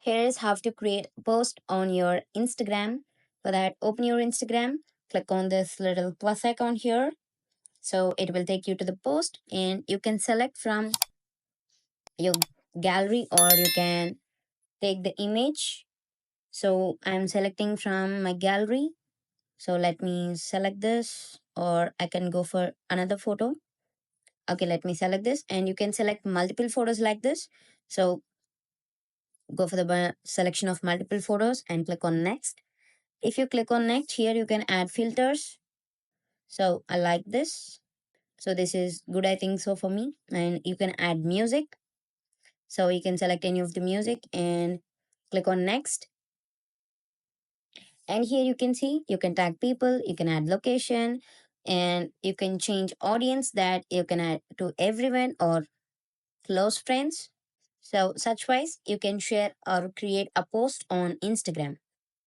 Here is how to create a post on your Instagram. For that, open your Instagram, click on this little plus icon here. So it will take you to the post and you can select from your gallery or you can take the image. So I'm selecting from my gallery. So let me select this or I can go for another photo. Okay, let me select this and you can select multiple photos like this. So go for the selection of multiple photos and click on next. If you click on next here, you can add filters. So I like this. So this is good, I think so for me. And you can add music. So you can select any of the music and click on next. And here you can see you can tag people, you can add location, and you can change audience that you can add to everyone or close friends. So such wise you can share or create a post on Instagram.